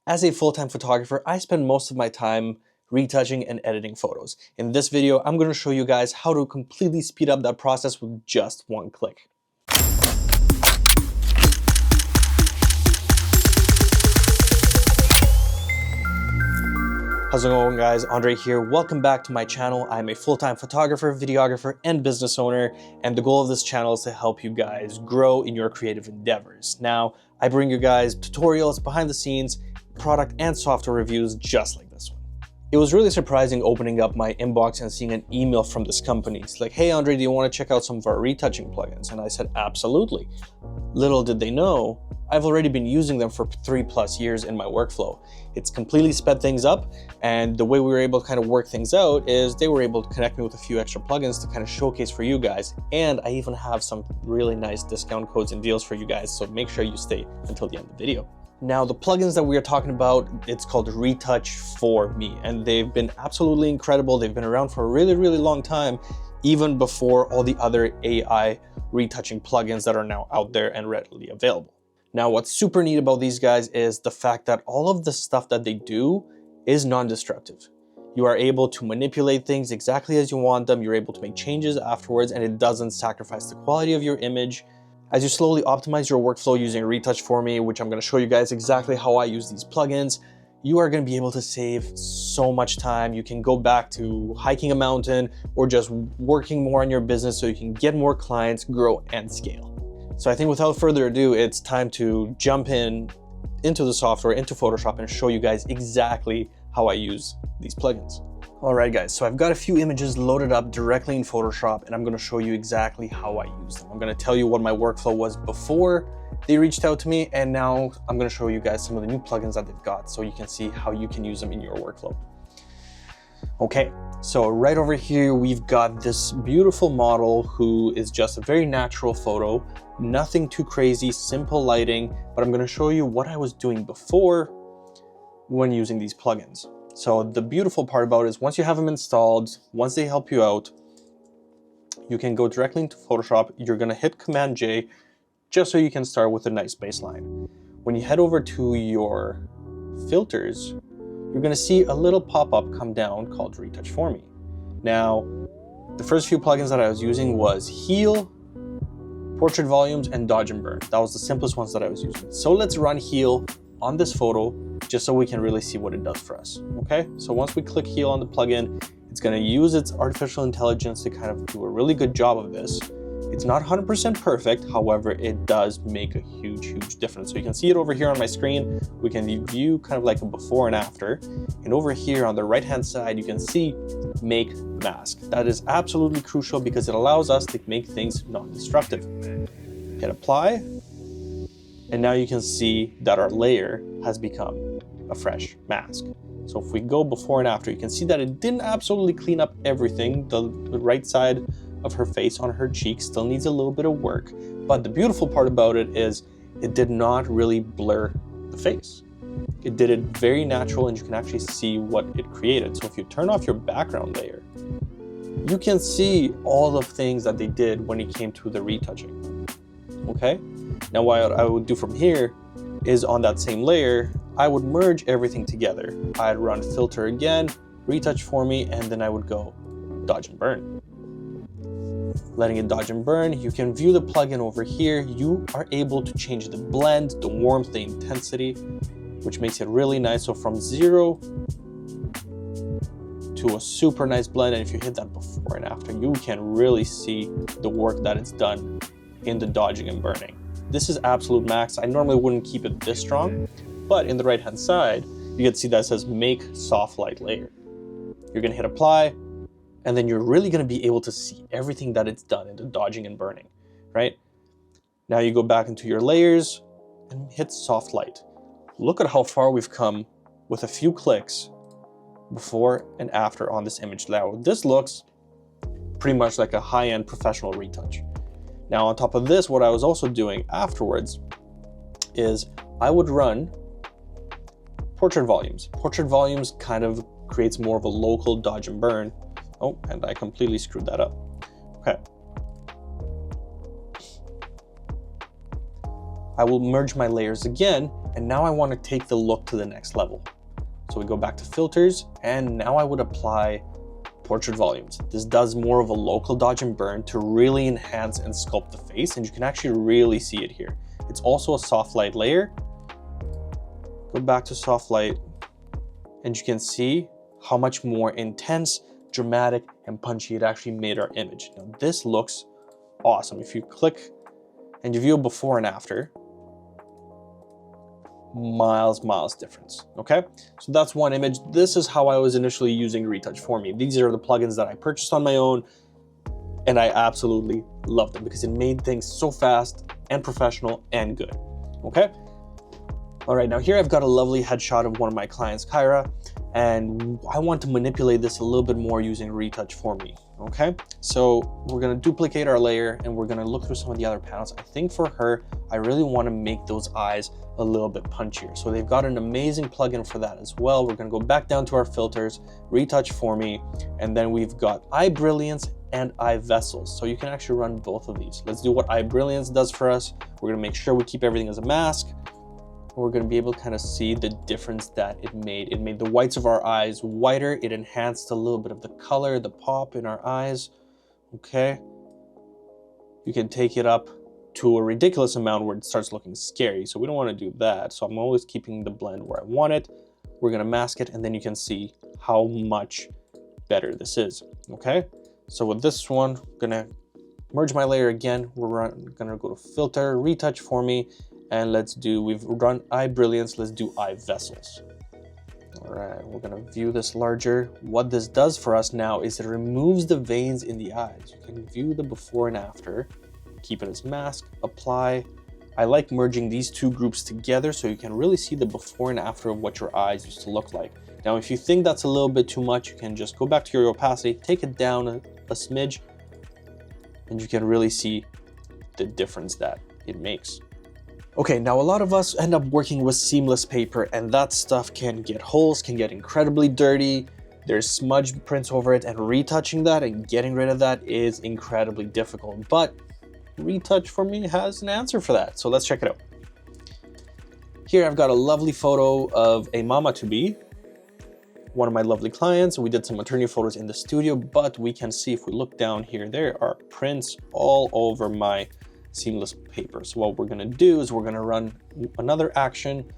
As a full-time photographer, I spend most of my time retouching and editing photos. In this video, I'm going to show you guys how to completely speed up that process with just one click. How's it going, guys? Andrei here. Welcome back to my channel. I'm a full-time photographer, videographer, and business owner, and the goal of this channel is to help you guys grow in your creative endeavors. Now, I bring you guys tutorials, behind the scenes, product and software reviews just like this one. It was really surprising opening up my inbox and seeing an email from this company. It's like, hey Andrei, do you want to check out some of our retouching plugins? And I said, absolutely. Little did they know, I've already been using them for 3+ years in my workflow. It's completely sped things up, and the way we were able to kind of work things out is they were able to connect me with a few extra plugins to kind of showcase for you guys. And I even have some really nice discount codes and deals for you guys, so make sure you stay until the end of the video. Now, the plugins that we are talking about, it's called Retouch for Me, and they've been absolutely incredible. They've been around for a really, really long time, even before all the other AI retouching plugins that are now out there and readily available. Now, what's super neat about these guys is the fact that all of the stuff that they do is non-destructive. You are able to manipulate things exactly as you want them. You're able to make changes afterwards, and it doesn't sacrifice the quality of your image. As you slowly optimize your workflow using Retouch for Me, which I'm going to show you guys exactly how I use these plugins, you are going to be able to save so much time. You can go back to hiking a mountain or just working more on your business so you can get more clients, grow, and scale. So I think without further ado, it's time to jump into the software, into Photoshop, and show you guys exactly how I use these plugins. All right, guys, so I've got a few images loaded up directly in Photoshop, and I'm going to show you exactly how I use them. I'm going to tell you what my workflow was before they reached out to me, and now I'm going to show you guys some of the new plugins that they've got so you can see how you can use them in your workflow. Okay, so right over here, we've got this beautiful model who is just a very natural photo, nothing too crazy, simple lighting, but I'm going to show you what I was doing before when using these plugins. So the beautiful part about it is once you have them installed, once they help you out, you can go directly into Photoshop. You're going to hit Command J just so you can start with a nice baseline. When you head over to your filters, you're going to see a little pop-up come down called Retouch for Me. Now, the first few plugins that I was using was Heal, Portrait Volumes, and Dodge and Burn. That was the simplest ones that I was using. So let's run Heal on this photo just so we can really see what it does for us. Okay, so once we click Heal on the plugin, it's going to use its artificial intelligence to kind of do a really good job of this. It's not 100% perfect, however, it does make a huge difference. So you can see it over here on my screen. We can view kind of like a before and after. And over here on the right-hand side, you can see Make Mask. That is absolutely crucial because it allows us to make things non-destructive. Hit Apply, and now you can see that our layer has become a fresh mask. So if we go before and after, you can see that it didn't absolutely clean up everything. The right side of her face on her cheek still needs a little bit of work, but the beautiful part about it is it did not really blur the face. It did it very natural, and you can actually see what it created. So if you turn off your background layer, you can see all the things that they did when it came to the retouching. Okay, now what I would do from here is on that same layer, I would merge everything together. I'd run Filter again, Retouch for Me, and then I would go Dodge and Burn. Letting it dodge and burn, you can view the plugin over here. You are able to change the blend, the warmth, the intensity, which makes it really nice. So from 0 to a super nice blend, and if you hit that before and after, you can really see the work that it's done in the dodging and burning. This is absolute max. I normally wouldn't keep it this strong, but in the right hand side, you can see that it says Make Soft Light Layer. You're going to hit Apply, and then you're really going to be able to see everything that it's done in the dodging and burning, right? Now you go back into your layers and hit Soft Light. Look at how far we've come with a few clicks before and after on this image. Now, this looks pretty much like a high-end professional retouch. Now, on top of this, what I was also doing afterwards is I would run Portrait Volumes. Portrait Volumes kind of creates more of a local dodge and burn. Oh, and I completely screwed that up. Okay. I will merge my layers again, And now I want to take the look to the next level. So we go back to filters, and now I would apply portrait volumes. This does more of a local dodge and burn to really enhance and sculpt the face, and you can actually really see it here. It's also a soft light layer. Go back to soft light, and you can see how much more intense, dramatic, and punchy it actually made our image. Now this looks awesome. If you click and you view a before and after, miles difference. Okay, so that's one image. This is how I was initially using Retouch for me. These are the plugins that I purchased on my own, and I absolutely loved them because it made things so fast and professional and good. Okay, all right, now here I've got a lovely headshot of one of my clients, Kyra, and I want to manipulate this a little bit more using Retouch for me. Okay, so we're gonna duplicate our layer and we're gonna look through some of the other panels. I think for her, I really wanna make those eyes a little bit punchier. So they've got an amazing plugin for that as well. We're gonna go back down to our filters, Retouch for me, and then we've got eye brilliance and eye vessels. So you can actually run both of these. Let's do what eye brilliance does for us. We're gonna make sure we keep everything as a mask. We're going to be able to kind of see the difference that it made. It made the whites of our eyes whiter. It enhanced a little bit of the color, the pop in our eyes. Okay. You can take it up to a ridiculous amount where it starts looking scary. So we don't want to do that. So I'm always keeping the blend where I want it. We're going to mask it, and then you can see how much better this is. Okay. So with this one, I'm going to merge my layer again. We're going to go to filter, retouch for me. And we've run eye brilliance, let's do eye vessels. All right, we're gonna view this larger. What this does for us now is it removes the veins in the eyes. You can view the before and after, keep it as mask, apply. I like merging these two groups together so you can really see the before and after of what your eyes used to look like. Now, if you think that's a little bit too much, you can just go back to your opacity, take it down a smidge, and you can really see the difference that it makes. Okay, now a lot of us end up working with seamless paper, and that stuff can get holes, can get incredibly dirty. There's smudge prints over it, and retouching that and getting rid of that is incredibly difficult. But Retouch for me has an answer for that, so let's check it out. Here I've got a lovely photo of a mama-to-be, one of my lovely clients. We did some maternity photos in the studio, but we can see if we look down here, there are prints all over my seamless paper. So what we're going to do is we're going to run another action.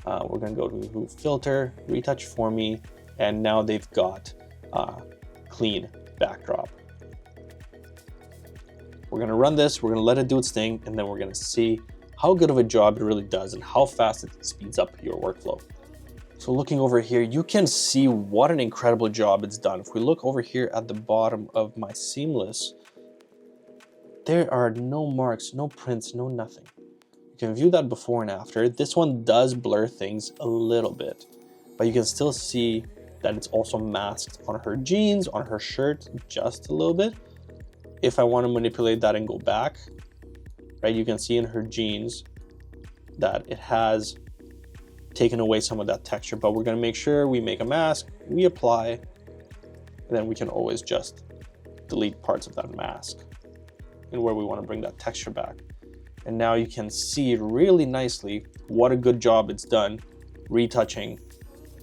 We're going to go to filter, retouch for me, and now they've got clean backdrop. We're going to run this, we're going to let it do its thing, and then we're going to see how good of a job it really does and how fast it speeds up your workflow. So looking over here, you can see what an incredible job it's done. If we look over here at the bottom of my seamless, there are no marks, no prints, no nothing. You can view that before and after. This one does blur things a little bit, but you can still see that it's also masked on her jeans, on her shirt, just a little bit. If I want to manipulate that and go back, right, you can see in her jeans that it has taken away some of that texture, but we're going to make sure we make a mask, we apply, and then we can always just delete parts of that mask and where we want to bring that texture back. And now you can see really nicely what a good job it's done retouching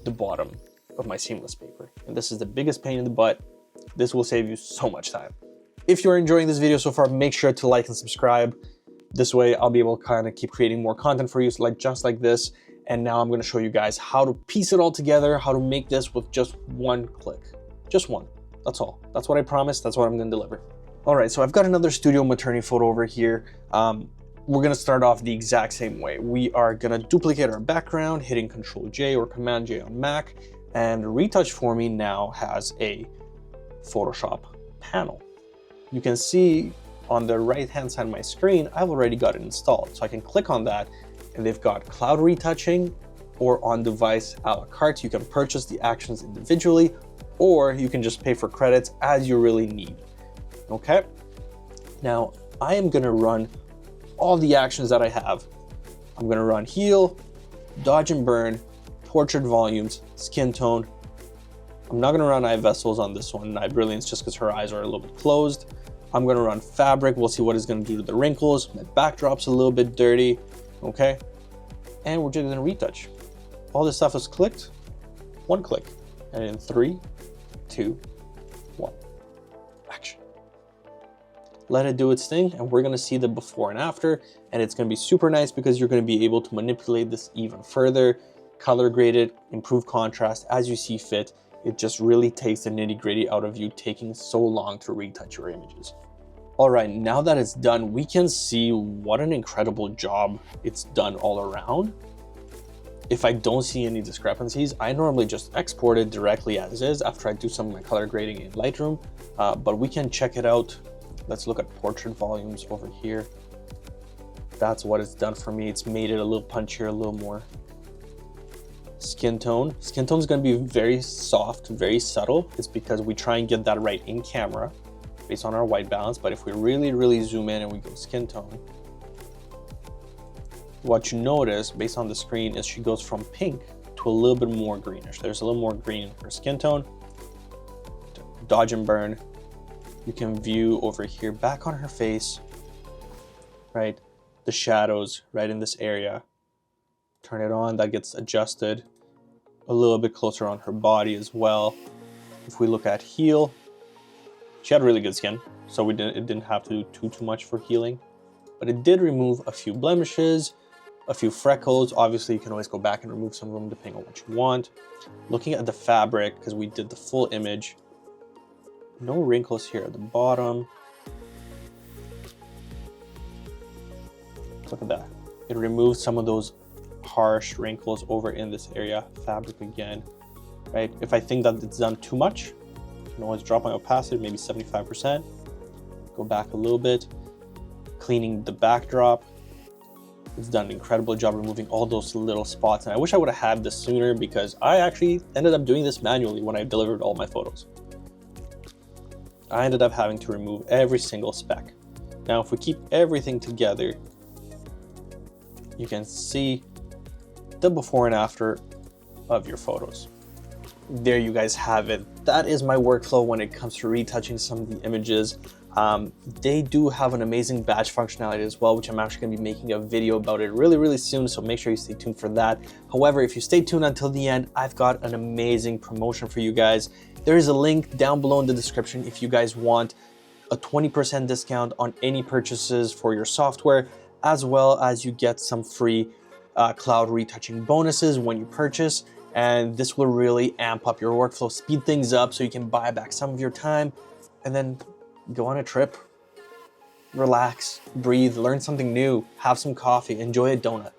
the bottom of my seamless paper. And this is the biggest pain in the butt. This will save you so much time. If you're enjoying this video so far, make sure to like and subscribe. This way I'll be able to kind of keep creating more content for you, so just like this. And now I'm going to show you guys how to piece it all together, how to make this with just one click. Just one. That's all. That's what I promised. That's what I'm going to deliver. All right, so I've got another studio maternity photo over here. We're gonna start off the exact same way. We are gonna duplicate our background, hitting Control J or Command J on Mac, and Retouch for me now has a Photoshop panel. You can see on the right-hand side of my screen, I've already got it installed. So I can click on that, and they've got cloud retouching or on-device a la carte. You can purchase the actions individually, or you can just pay for credits as you really need. Okay, now I am gonna run all the actions that I have. I'm gonna run heal, dodge and burn, portrait volumes, skin tone. I'm not gonna run eye vessels on this one, eye brilliance, just because her eyes are a little bit closed. I'm gonna run fabric. We'll see what it's gonna do to the wrinkles. My backdrop's a little bit dirty, okay? and we're just gonna retouch. All this stuff is clicked, one click, and in 3, 2, 1, action. Let it do its thing, and we're gonna see the before and after, and it's gonna be super nice because you're gonna be able to manipulate this even further, color grade it, improve contrast as you see fit. It just really takes the nitty-gritty out of you taking so long to retouch your images. All right, now that it's done, we can see what an incredible job it's done all around. If I don't see any discrepancies, I normally just export it directly as is after I do some of my color grading in Lightroom, but we can check it out. Let's look at portrait volumes over here. That's what it's done for me. It's made it a little punchier, a little more. Skin tone. Skin tone is going to be very soft, very subtle. It's because we try and get that right in camera based on our white balance. But if we really zoom in and we go skin tone, what you notice based on the screen is she goes from pink to a little bit more greenish. There's a little more green in her skin tone. Dodge and burn. You can view over here back on her face, right? The shadows right in this area. Turn it on, that gets adjusted a little bit closer on her body as well. If we look at heel, she had really good skin, so it didn't have to do too much for healing, but it did remove a few blemishes, a few freckles. Obviously, you can always go back and remove some of them depending on what you want. Looking at the fabric, because we did the full image, no wrinkles here at the bottom. Look at that. It removes some of those harsh wrinkles over in this area. Fabric again, right? If I think that it's done too much, I can always drop my opacity, maybe 75%. Go back a little bit. Cleaning the backdrop. It's done an incredible job removing all those little spots. And I wish I would have had this sooner because I actually ended up doing this manually when I delivered all my photos. I ended up having to remove every single speck. Now, if we keep everything together, you can see the before and after of your photos. There you guys have it. That is my workflow when it comes to retouching some of the images. They do have an amazing batch functionality as well, which I'm actually going to be making a video about it really soon, so make sure you stay tuned for that. However, if you stay tuned until the end, I've got an amazing promotion for you guys. There is a link down below in the description if you guys want a 20% discount on any purchases for your software, as well as you get some free cloud retouching bonuses when you purchase. And this will really amp up your workflow, speed things up so you can buy back some of your time and then go on a trip, relax, breathe, learn something new, have some coffee, enjoy a donut.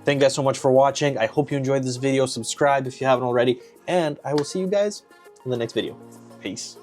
Thank you guys so much for watching. I hope you enjoyed this video. Subscribe if you haven't already, and I will see you guys in the next video. Peace.